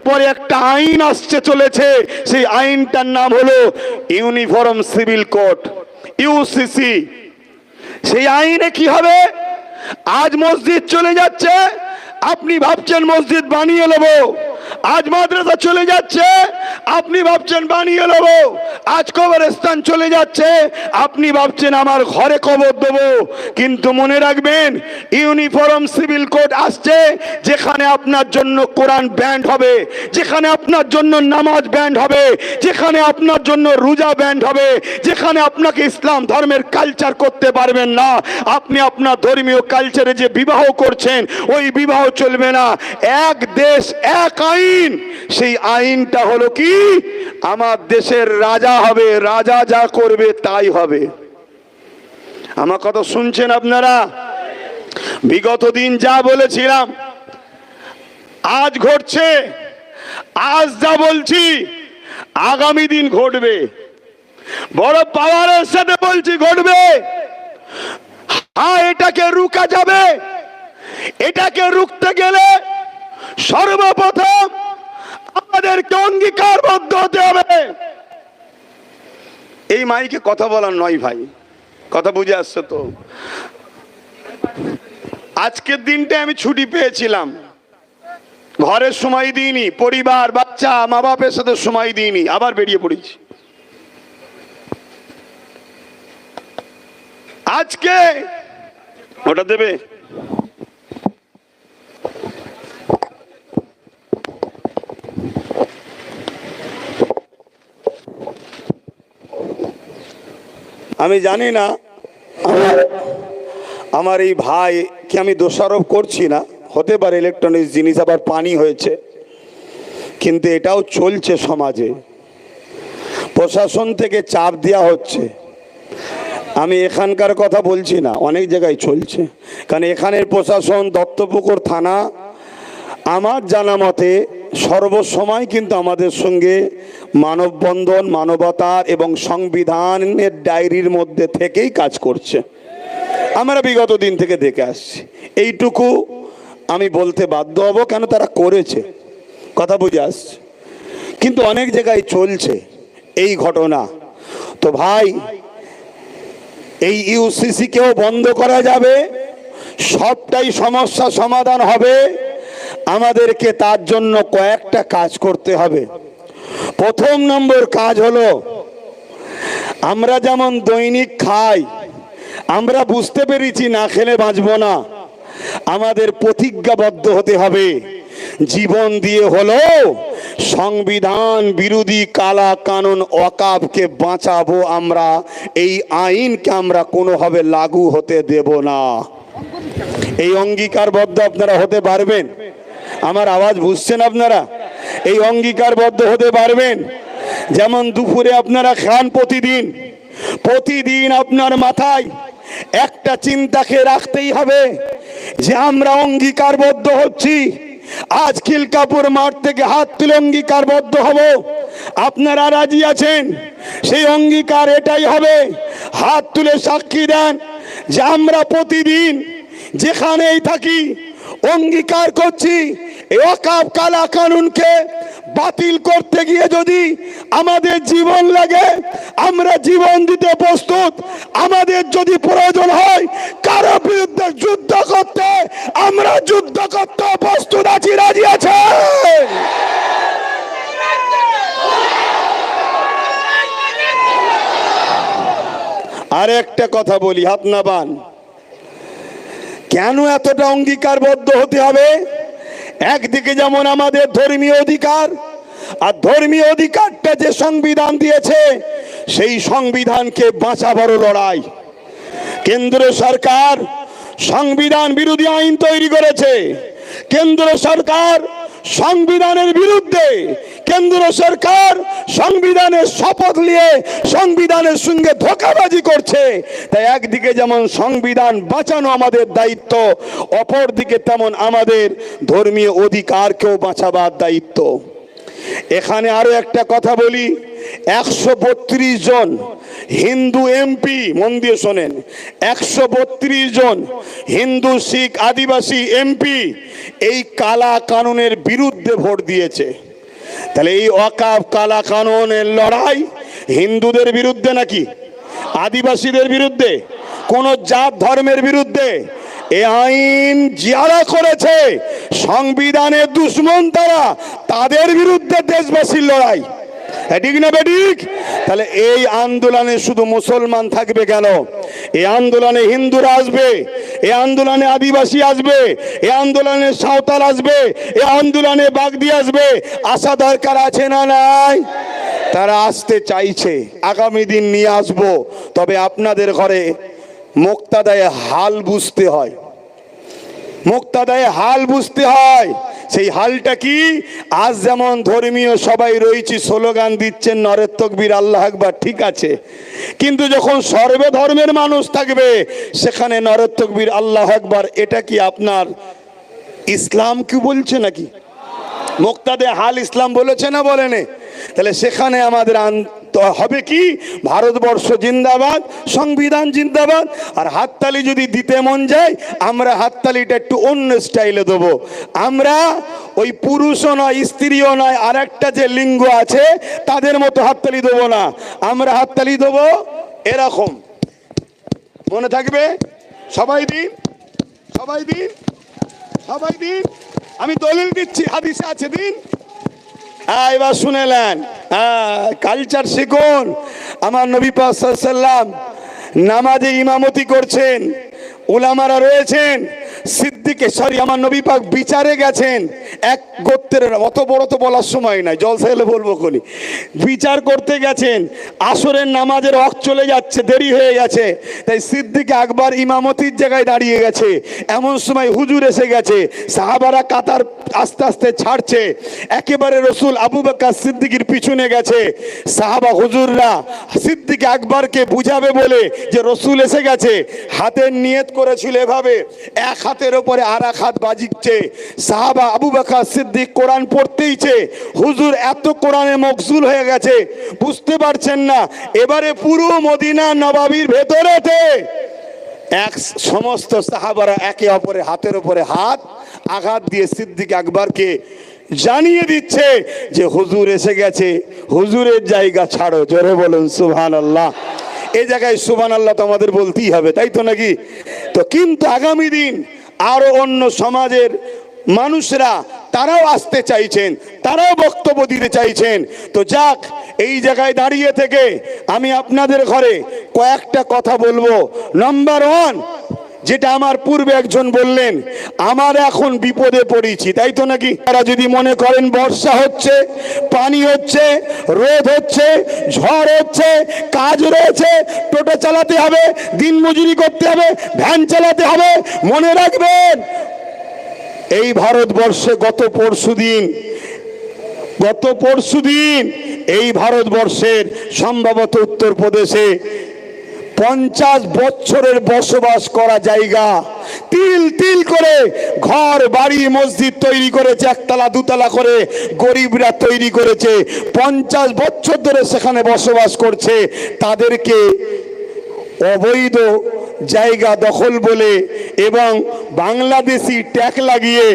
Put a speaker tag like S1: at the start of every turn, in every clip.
S1: এরপরে একটা আইন আসছে চলেছে, সেই আইনটার নাম হলো ইউনিফর্ম সিভিল কোড, ইউসিসি। সেই আইনে কি হবে? আজ মসজিদ চলে যাচ্ছে, আপনি ভাবছেন মসজিদ বানিয়ে নেব। আজ মাদ্রাসা চলে যাচ্ছে, আপনি ভাবছেন বানিয়ে নেব। আজ কবরস্থান চলে যাচ্ছে, আপনি ভাবছেন আমার ঘরে কবর দেবো। কিন্তু মনে রাখবেন, ইউনিফর্ম সিভিল কোড আসছে, যেখানে আপনার জন্য কোরআন ব্যান্ড হবে, যেখানে আপনার জন্য নামাজ ব্যান্ড হবে, যেখানে আপনার জন্য রোজা ব্যান্ড হবে, যেখানে আপনাকে ইসলাম ধর্মের কালচার করতে পারবেন না। আপনি আপনার ধর্মীয় কালচারে যে বিবাহ করছেন, ওই বিবাহ চলবে না। এক দেশ এক আইন। সেই আইনটা হলো কি? আমার দেশের রাজা হবে, রাজা যা করবে তাই হবে। আমার কথা শুনছেন আপনারা? বিগত দিন যা বলেছিলাম আজ ঘটছে, আজ যা বলছি আগামী দিন ঘটবে। বড় পাওয়ারের সাথে বলছি ঘটবে। হ্যাঁ, এটাকে রুকা যাবে। এটাকে রুখতে গেলে সর্বপ্রথম আমাদেরকে অঙ্গীকারবদ্ধ হতে হবে। এই মাইকে কথা বলার নয় ভাই, কথা বুঝে আসছে তো? আজকের দিনটা আমি ছুটি পেয়েছিলাম, ঘরের সময় দিইনি, পরিবার বাচ্চা মা বাপের সাথে সময় দিইনি, আবার বেরিয়ে পড়েছি। আজকে ওটা দেবে। আমি জানি না, আমার এই ভাইকে আমি দোষারোপ করছি না, হতে পারে ইলেকট্রনিক্স জিনিস, আবার পানি হয়েছে, কিন্তু এটাও চলছে সমাজে। প্রশাসন থেকে চাপ দেওয়া হচ্ছে। আমি এখানকার কথা বলছি না, অনেক জায়গায় চলছে। কারণ এখানের প্রশাসন, দত্তপুকুর থানা, আমার জানা মতে সর্বসময় কিন্তু আমাদের সঙ্গে মানববন্ধন, মানবতার এবং সংবিধানের ডায়েরির মধ্যে থেকেই কাজ করছে। আমরা বিগত দিন থেকে দেখে আসছি। এইটুকু আমি বলতে বাধ্য হব, কেন তারা করেছে, কথা বুঝে আসছে। কিন্তু অনেক জায়গায় চলছে এই ঘটনা। তো ভাই, এই ইউসিসি কেও বন্ধ করা যাবে, সবটাই সমস্যা সমাধান হবে। আমাদেরকে তার জন্য কয়েকটা কাজ করতে হবে। প্রথম নম্বর কাজ হলো, আমরা যেমন দৈনিক খাই, আমরা বুঝতে পেরেছি না খেলে বাঁচবো না। আমাদের প্রতিজ্ঞাবদ্ধ হতে হবে, জীবন দিয়ে হলো সংবিধান বিরোধী কালা কানুন ওয়াকফকে বাঁচাবো আমরা। এই আইনকে আমরা কোনোভাবে লাগু হতে দেব না। এই অঙ্গীকারবদ্ধ আপনারা হতে পারবেন? আমার আওয়াজ বুঝছেন আপনারা? এই অঙ্গীকারবদ্ধ হতে পারবেন? যেমন দুপুরে আপনারা খান, প্রতিদিন আপনার মাথায় একটা চিন্তাকে রাখতেই হবে যে আমরা অঙ্গীকারবদ্ধ হচ্ছি। আজ খিলকাপুর মাঠ থেকে হাত তুলে অঙ্গীকারবদ্ধ হব। আপনারা রাজি আছেন? সেই অঙ্গীকার এটাই হবে, হাত তুলে সাক্ষী দেন যে আমরা প্রতিদিন যেখানেই থাকি অঙ্গীকার করছি ওয়াকফ কালা কানুনকে বাতিল করতে গিয়ে যদি আমাদের জীবন লাগে, আমরা জীবন দিতে প্রস্তুত। আমাদের যদি প্রয়োজন হয় কারো বিরুদ্ধে যুদ্ধ করতে, আমরা যুদ্ধ করতে প্রস্তুত আছি, রাজি আছে। আর একটা কথা বলি, হাত না বান, কেন এতটা অঙ্গীকারবদ্ধ হতে হবে? একদিকে যেমন আমাদের ধর্মীয় অধিকার, আর ধর্মীয় অধিকারটা যে সংবিধান দিয়েছে, সেই সংবিধানকে বাঁচাবার লড়াই। কেন্দ্র সরকার সংবিধান বিরোধী আইন তৈরি করেছে। কেন্দ্র সরকার সংবিধানের বিরুদ্ধে, কেন্দ্র সরকার সংবিধানের শপথ নিয়ে সংবিধানের সঙ্গে ধোঁকাবাজি করছে। তাই একদিকে যেমন সংবিধান বাঁচানো আমাদের দায়িত্ব, অপরদিকে তেমন আমাদের ধর্মীয় অধিকারকেও বাঁচাবার দায়িত্ব। এখানে আরো একটা কথা বলি, 132 জন হিন্দু এমপি, মন দিয়ে শোনেন, 132 জন হিন্দু শিখ আদিবাসী এমপি এই কালা কানুনের বিরুদ্ধে ভোট দিয়েছে। তাহলে এই ওয়াকফ কালা কানুনের লড়াই হিন্দুদের বিরুদ্ধে নাকি আদিবাসীদের বিরুদ্ধে, কোন জাত ধর্মের বিরুদ্ধে? এ আইন যারা করেছে সংবিধানের দুশ্মন, তারা, তাদের বিরুদ্ধে দেশবাসীর লড়াই, ঠিক না বেঠিক? তাহলে এই আন্দোলনে শুধু মুসলমান থাকবে কেন? এই আন্দোলনে হিন্দুরা আসবে, এই আন্দোলনে আদিবাসী আসবে, এই আন্দোলনে সাঁওতাল আসবে, এই আন্দোলনে বাগদি আসবে। আসা দরকার আছে না নাই? তারা আসতে চাইছে, আগামী দিন নিয়ে আসবো। তবে আপনাদের ঘরে মুক্তাদায়ে হাল বুঝতে হয়, মুক্তাদায়ে হাল বুঝতে হয়। সেই হালটা কি? আজ যেমন ধর্মীয় সবাই রয়েছে, স্লোগান দিচ্ছেন নরের তকবীর আল্লাহ আকবার, ঠিক আছে, কিন্তু যখন সর্বে ধর্মের মানুষ থাকবে সেখানে নরের তকবীর আল্লাহ আকবার, এটা কি আপনার ইসলাম কি বলছে নাকি? মুক্তাদে হাল ইসলাম বলেছে না বলেনি? তাহলে সেখানে আমাদের হবে কি? ভারতবর্ষ জিন্দাবাদ, সংবিধান জিন্দাবাদ। আর হাততালি যদি দিতে মন যায়, আমরা হাততালিটা একটু অন্য স্টাইলে দেবো। আমরা ওই পুরুষও নয়, স্ত্রীও নয়, আর একটা যে লিঙ্গ আছে তাদের মতো হাততালি দেবো না। আমরা হাততালি দেবো এরকম, মনে থাকবে? সবাই দিন, সবাই দিন, সবাই দিন। আমি দলিল দিচ্ছি, হাদিসে আছে, দিন। এবার শুনেলেন, কালচার শিখুন। আমার নবী পাক সাল্লাল্লাহু আলাইহি ওয়াসাল্লাম নামাজে ইমামতি করছেন, উলামারা রয়েছেন। সিদ্দিকে আমার নবী পাক বিচারে গেছেন, এক গোত্রের, অত বড় তো বলার সময় নাই, জলসা এলে বলবো কোনি। বিচার করতে গেছেন, আসরের নামাজের ওয়াক্ত চলে যাচ্ছে, দেরি হয়ে গেছে, তাই সিদ্দিকে আকবর ইমামতির জায়গায় দাঁড়িয়ে গেছে। এমন সময় হুজুর এসে গেছে, সাহাবারা কাতার আস্তে আস্তে ছাড়ছে, একেবারে রসুল আবু বকর সিদ্দিকের পিছনে গেছে। সাহাবা হুজুররা সিদ্দিকে আকবরকে বুঝাবে বলে যে রসুল এসে গেছে, হাতের নিয়ত করেছিল এভাবে, এক হাতের উপরে আর এক হাত বাজিচ্ছে। সাহাবা আবু বকর সিদ্দিক কোরআন পড়তেইছে, হুজুর এত কোরআনে মকসুল হয়ে গেছে, বুঝতে পারছেন না। এবারে পুরো মদিনা নবাবির ভেতরেতে এক সমস্ত সাহাবারা একে অপরের হাতের উপরে হাত আঘাত দিয়ে সিদ্দিক আকবরকে জানিয়ে দিচ্ছে যে হুজুর এসে গেছে, হুজুরের জায়গা ছাড়ো। জোরে বলুন সুবহানাল্লাহ। এই জায়গায় সুবহানাল্লাহ তো আমাদের বলতেই হবে, তাই তো নাকি? তো কিন্তু আগামী দিন আরো অন্য সমাজের মানুষরা তারাও আসতে চাইছেন, তারাও বক্তব্য দিতে চাইছেন। তো যাক, এই জায়গায় দাঁড়িয়ে থেকে আমি আপনাদের ঘরে কয়েকটা কথা বলবো। নাম্বার ওয়ান, যেটা আমার পূর্বে একজন বললেন, আমার এখন বিপদে পড়েছি, তাই তো নাকি? তারা যদি মনে করেন বর্ষা হচ্ছে, পানি হচ্ছে, রোদ হচ্ছে, ঝড় হচ্ছে, কাজ রয়েছে, টোটো চালাতে হবে, দিন মজুরি করতে হবে, ভ্যান চালাতে হবে, মনে রাখবেন এই ভারতবর্ষে গত পরশুদিন এই ভারতবর্ষের সম্ভবত উত্তরপ্রদেশে 50 বছরের বসবাস করা জায়গা তিল তিল করে ঘর বাড়ি মসজিদ তৈরি করেছে, একতলা দুতলা করে গরিবরা তৈরি করেছে। 50 বছর ধরে সেখানে বসবাস করছে। তাদেরকে অবৈধ জায়গা দখল বলে এবং বাংলাদেশি ট্যাগ লাগিয়ে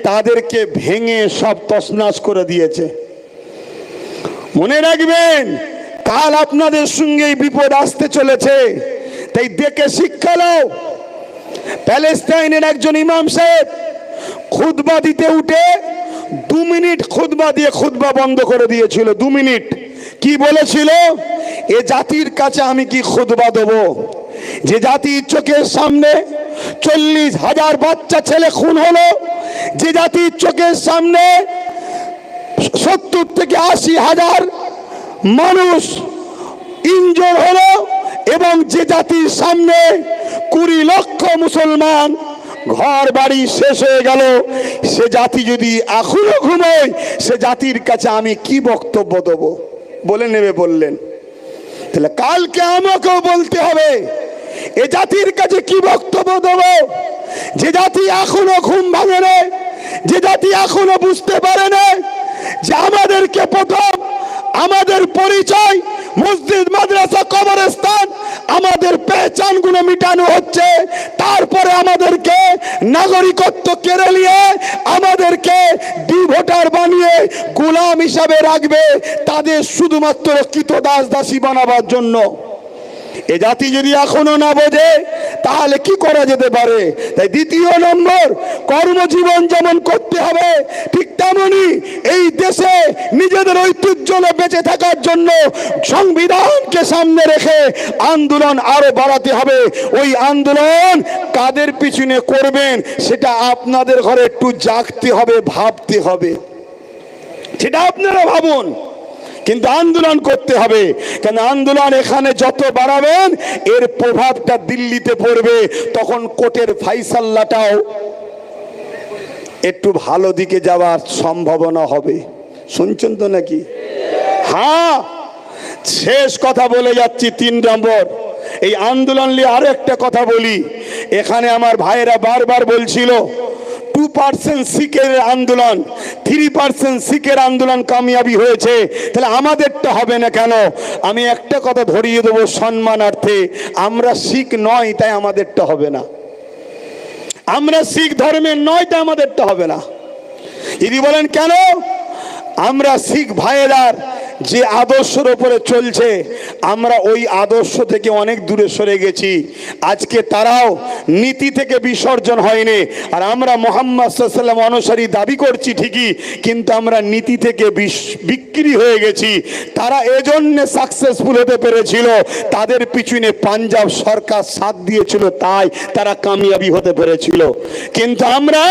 S1: তাদেরকে ভেঙে সব তছনছ করে দিয়েছে। মনে রাখবেন, কাল আপনাদের সঙ্গে বিপদ আসতে চলেছে, তাই দেখে শিক্ষা নাও। প্যালেস্টাইনের একজন ইমাম সাহেব খুতবা দিতে উঠে 2 মিনিট খুতবা দিয়ে খুতবা বন্ধ করে দিয়েছিল। 2 মিনিট। কি বলেছিল? এ জাতির কাছে আমি কি খুতবা দেব, যে জাতির চোখের সামনে 40,000 বাচ্চা ছেলে খুন হলো, যে জাতির চোখের সামনে 70 থেকে 80,000 মানুষ ইনজোর হলো, এবং যে জাতির সামনে 20 লক্ষ মুসলমান ঘর বাড়ি শেষ হয়ে গেল, সে জাতি যদি এখনো ঘুমোয়, সে জাতির কাছে আমি কি বক্তব্য দেব বলে নেবে বললেন। তাহলে কালকে আমাকেও বলতে হবে এ জাতির কাছে কি বক্তব্য দেব, যে জাতি এখনো ঘুম ভাঙে না, যে জাতি এখনো বুঝতে পারে না যে আমাদেরকে প্রথম আমাদের পরিচয় মসজিদ মাদ্রাসা কবরস্থান আমাদের পেহচানগুলো মিটানো হচ্ছে, তারপরে আমাদেরকে নাগরিকত্ব কেড়ে নিয়ে আমাদেরকে ভোটার বানিয়ে গোলাম গোলাম হিসাবে রাখবে, তাদের শুধুমাত্র কৃতদাস দাসী বানাবার জন্য। এ জাতি যদি এখনো না বোঝে তাহলে কি করা যেতে পারে? তাই দ্বিতীয় নম্বর, কর্মজীবন যেমন করতে হবে, ঠিক তেমনি এই দেশে নিজেদের ঐতিহ্য বেঁচে থাকার জন্য সংবিধানকে সামনে রেখে আন্দোলন আরো বাড়াতে হবে। ওই আন্দোলন কাদের পিছনে করবেন সেটা আপনাদের ঘরে একটু জাগতে হবে, ভাবতে হবে। সেটা আপনারা ভাবুন, কিন্তু আন্দোলন করতে হবে। কেন আন্দোলন এখানে যত বাড়াবেন এর প্রভাবটা দিল্লিতে পড়বে, তখন কোর্টের ফাইসাল্লাটাও একটু ভালো দিকে যাওয়ার সম্ভাবনা হবে। শুনছেন তো নাকি? হ্যাঁ, শেষ কথা বলে যাচ্ছি। 3 নম্বর, এই আন্দোলন নিয়ে আরো একটা কথা বলি। এখানে আমার ভাইয়েরা বারবার বলছিল 2% শিখের আন্দোলন, 3% শিখের আন্দোলন কামিয়াবি হয়েছে, তাহলে আমাদেরটা হবে না কেন? আমি একটা কথা ধরিয়ে দেবো সম্মানার্থে, আমরা শিখ নয় তাই আমাদেরটা হবে না। আমরা শিখ ধর্মের নয় তাই আমাদেরটা হবে না। যদি বলেন কেন? আমরা শিখ ভাইয়েরার যে আদর্শের উপরে চলছে, আমরা ওই আদর্শ থেকে অনেক দূরে সরে গেছি। আজকে তারাও নীতি থেকে বিসর্জন হয়নি, আর আমরা মুহাম্মদ সাল্লাল্লাহু আলাইহি ওয়াসাল্লাম অনুসারী দাবি করছি ঠিকই, কিন্তু আমরা নীতি থেকে বিক্রি হয়ে গেছি। তারা এজন্য সাকসেসফুল হতে পেরেছিল, তাদের পিছনে পাঞ্জাব সরকার সাথ দিয়েছিল, তাই তারা কামিয়াবি হতে পেরেছিল। কিন্তু আমরা,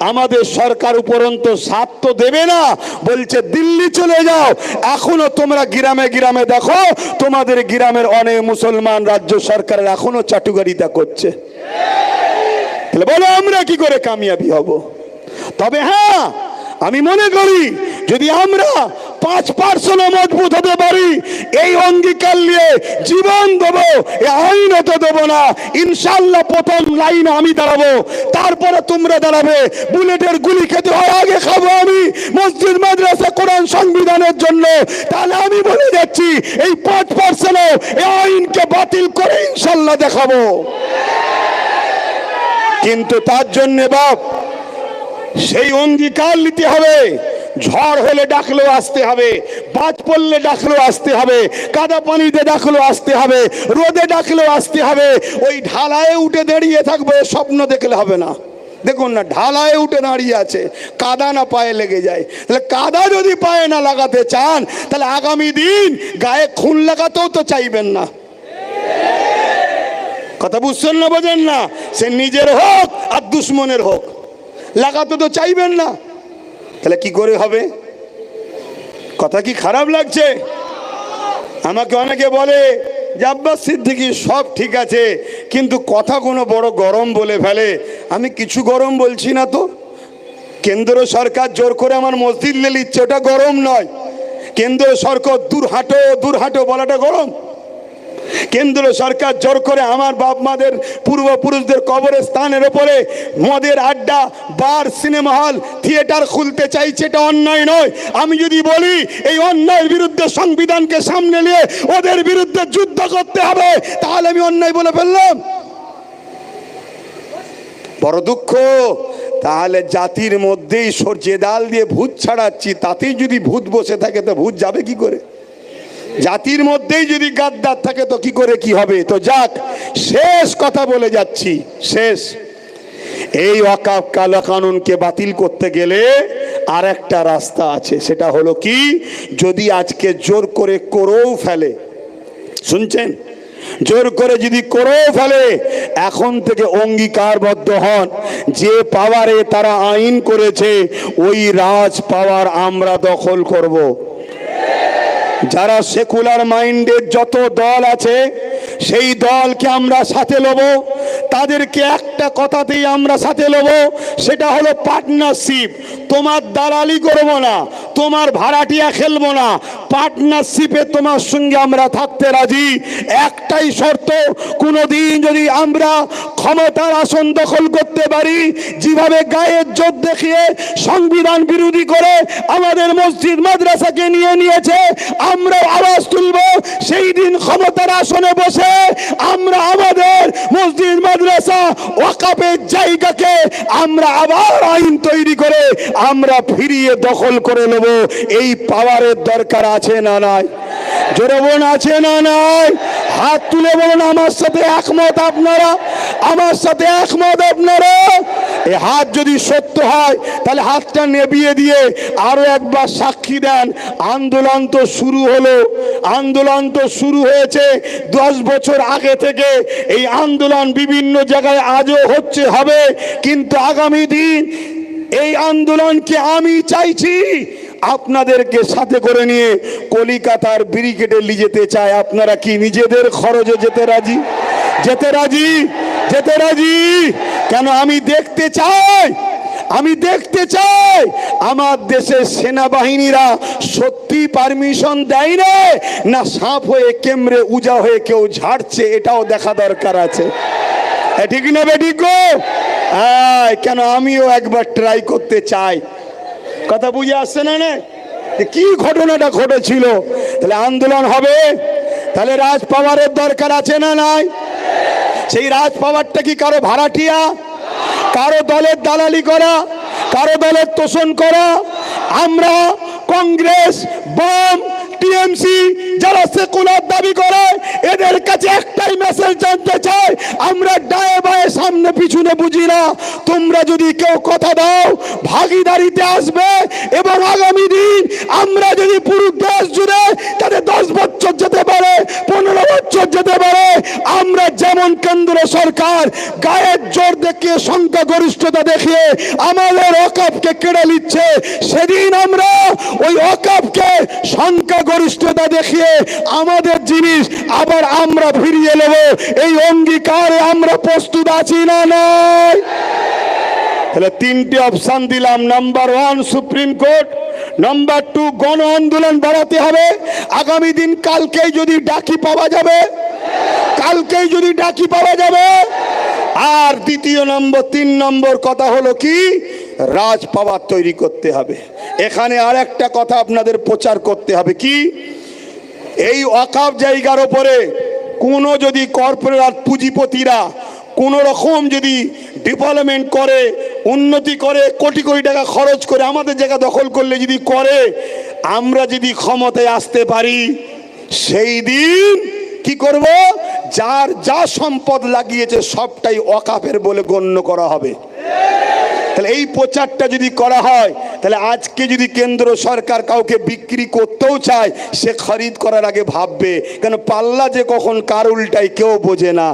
S1: আমাদের সরকার উপরন্তু সাথ তো দেবে না, বলছে দিল্লি চলে যাও। এখনো তোমরা গ্রামে গ্রামে দেখো, তোমাদের গ্রামের অনেক মুসলমান রাজ্য সরকারের এখনো চাটুকারিতা করছে। তাহলে বলো আমরা কি করে কামিয়াবি হব? তবে হ্যাঁ, আমি মনে করি যদি আমরা 5% মজবুত হতে পারি, এই অঙ্গীকার নিয়ে জীবন দেবো, আইন হতে দেবো না, ইনশাল্লাহ প্রথম লাইনে আমি দাঁড়াবো, তারপরে তোমরা দাঁড়াবে। বুলেটের গুলি খেতে হয়, আগে খাবো আমি মসজিদ মাদ্রাসা কোরআন সংবিধানের জন্য। তাহলে আমি বলে যাচ্ছি এই 5% এই আইনকে বাতিল করে ইনশাল্লাহ দেখাবো। কিন্তু তার জন্য বাপ সেই অঙ্গীকার নিতে হবে। ঝড় হলে ডাকলেও আসতে হবে, বাজ পড়লে ডাকলেও আসতে হবে, কাদা পানিতে ডাকলেও আসতে হবে, রোদে ডাকলেও আসতে হবে। ওই ঢালায় উঠে দাঁড়িয়ে থাকবে স্বপ্ন দেখলে হবে না। দেখুন না, ঢালায় উঠে দাঁড়িয়ে আছে, কাদা না পায়ে লেগে যায়। তাহলে কাদা যদি পায়ে না লাগাতে চান, তাহলে আগামী দিন গায়ে খুন লাগাতেও তো চাইবেন না। কথা বুঝছেন না? বোঝেন না? সে নিজের হোক আর দুশ্মনের হোক, লাগাতে তো চাইবেন না। তাহলে কি করে হবে? কথা কি খারাপ লাগছে? আমাকে অনেকে বলে যে আব্বাস সিদ্দিকী সব ঠিক আছে, কিন্তু কথা কোনো বড় গরম বলে ফেলে। আমি কিছু গরম বলছি না তো। কেন্দ্র সরকার জোর করে আমার মসজিদ নিয়ে নিচ্ছে, ওটা গরম নয়। কেন্দ্র সরকার দূর হাঁটো বলাটা গরম? কেন্দ্র সরকার জোর করে আমার বাপ মাদের পূর্বপুরুষদের কবরের স্থানের উপরে মদের আড্ডা, বার, সিনেমা হল, থিয়েটার খুলতে চাইছে, এটা অন্যায় নয়। আমি যদি বলি এই অন্যায়ের বিরুদ্ধে সংবিধানকে সামনে নিয়ে ওদের বিরুদ্ধে যুদ্ধ করতে হবে, তাহলে আমি অন্যায় বলে ফেললাম। বড় দুঃখ। তাহলে জাতির মধ্যেই সরষে ডাল দিয়ে ভূত ছাড়াচ্ছি, তাতেই যদি ভূত বসে থাকে তো ভূত যাবে কি করে? জাতির মধ্যেই যদি গাদ্দার থাকে তো কি করে কি হবে? তো যাক, শেষ কথা বলে যাচ্ছি, শেষ। এই ওয়াকফ কালা কানুনকে বাতিল করতে গেলে আর একটা রাস্তা আছে, সেটা হলো কি, যদি আজকে জোর করে করেও ফেলে, শুনছেন, জোর করে যদি করেও ফেলে, এখন থেকে অঙ্গীকারবদ্ধ হন, যে পাওয়ারে তারা আইন করেছে ওই রাজ পাওয়ার আমরা দখল করব। যারা সেকুলার মাইন্ডের যত দল আছে সেই দলকে আমরা সাথে নেব, তাদেরকে একটা কথাতেই আমরা সাথে নেব, সেটা হলো পার্টনারশিপ। তোমার দালালি করবো না, তোমার ভাড়াটিয়া খেলবো না, পার্টনারশিপে তোমার সঙ্গে আমরা থাকতে রাজি। একটাই শর্ত, কোনোদিন যদি আমরা ক্ষমতার আসন দখল করতে পারি, যেভাবে গায়ের জোর দেখিয়ে সংবিধান বিরোধী করে আমাদের মসজিদ মাদ্রাসাকে নিয়েছে, আমরা আওয়াজ তুলব, সেই দিন ক্ষমতার আসনে বসে আমরা আমাদের মসজিদ মাদ্রাসা ওয়াকফের জায়গাকে আমরা আবার আইন তৈরি করে আমরা ফিরিয়ে দখল করে নেব। এই পাওয়ারের দরকার আছে না নাই? জোরে বলুন, আছে না নাই? হাত তুলে বলুন আমার সাথে একমত আপনারা, আমার সাথে একমত আপনারা। এই হাত যদি সত্য হয় তাহলে হাতটা নেবিয়ে দিয়ে আরো একবার সাক্ষী দেন। আন্দোলন তো শুরু হলো, আন্দোলন তো শুরু হয়েছে 10 বছর আগে থেকে। এই আন্দোলন বিভিন্ন জায়গায় আজও হচ্ছে, হবে, কিন্তু আগামী দিন এই আন্দোলনকে আমি চাইছি আপনাদেরকে সাথে করে নিয়ে কলিকাতার ব্রিগেডে নিয়ে যেতে চাই। আপনারা কি নিজেদের খরচে যেতে রাজি? যেতে রাজি? যেতে রাজি? কেন? আমি দেখতে চাই, আমি দেখতে চাই আমার দেশের সেনাবাহিনীরা সত্যি পারমিশন দেয় না সাপ হয়ে কেমরে উজা হয়ে কেউ ঝাড়ছে, এটাও দেখা দরকার আছে। ঠিক না বেঠিক গো? কেন? আমিও একবার ট্রাই করতে চাই। কথা বুঝে আসছে না? না কি ঘটনাটা ঘটেছিল? তাহলে আন্দোলন হবে, তাহলে রাজ পাওয়ারের দরকার আছে না নাই? সেই রাজ পাওয়ারটা কি কারো ভাড়াটিয়া, কারো দলের দালালি করা, কারো দলের তোষণ করা? আমরা কংগ্রেস, বাম, টিএমসি যারা সেকুলার দাবি করে এদের কাছে একটাই মেসেজ জানতে চাই, আমরা ডায়ে বায়ে সামনে পিছনে বুঝি না। তোমরা যদি কেউ কথা দাও ভাগিদারিতে আসবে, এবং আগামী দিন আমরা যদি পুরো দেশ জুড়ে তাদের 10 বছর যেতে পারে, 15 বছর যেতে পারে, আমরা যেমন কেন্দ্র সরকার গায়ের জোর দেখিয়ে সংখ্যাগরিষ্ঠতা দেখিয়ে আমাদের ওয়াকফকে কেড়ে নিচ্ছে, সেদিন আমরা ওই ওয়াকফকে সংখ্যাগরিষ্ঠতা দেখিয়ে আমাদের জিনিস আবার আমরা ফিরিয়ে নেব। এই অঙ্গীকারে আমরা প্রস্তুত আছি না নাই? তাহলে 3টে অপশন দিলাম। নাম্বার 1 সুপ্রিম কোর্ট, নাম্বার 2 গণ আন্দোলন বাড়াতে হবে। আগামী দিন কালকেই যদি ডাকি পাওয়া যাবে, কালকেই যদি ডাকি পাওয়া যাবে। আর দ্বিতীয় নম্বর, 3 নম্বর কথা হলো কি, রাজ পাওয়ার তৈরি করতে হবে। এখানে আর একটা কথা আপনাদের প্রচার করতে হবে কি, এই ওয়াকফ জায়গার উপরে কোনো যদি কর্পোরেট পুঁজিপতিরা কোন রকম যদি ডেভেলপমেন্ট করে, উন্নতি করে, কোটি কোটি টাকা খরচ করে আমাদের জায়গা দখল করলে যদি করে, আমরা যদি ক্ষমতায় আসতে পারি, সেই দিন কি করব, যার যা সম্পদ লাগিয়েছে সবটাই ওয়াকফের বলে গণ্য করা হবে। তাহলে এই প্রচারটা যদি করা হয়, তাহলে আজকে যদি কেন্দ্র সরকার কাউকে বিক্রি করতেও চায়, সে খরিদ করার আগে ভাববে, কেন পাল্লা যে কখন কার উল্টায় কেউ বোঝে না।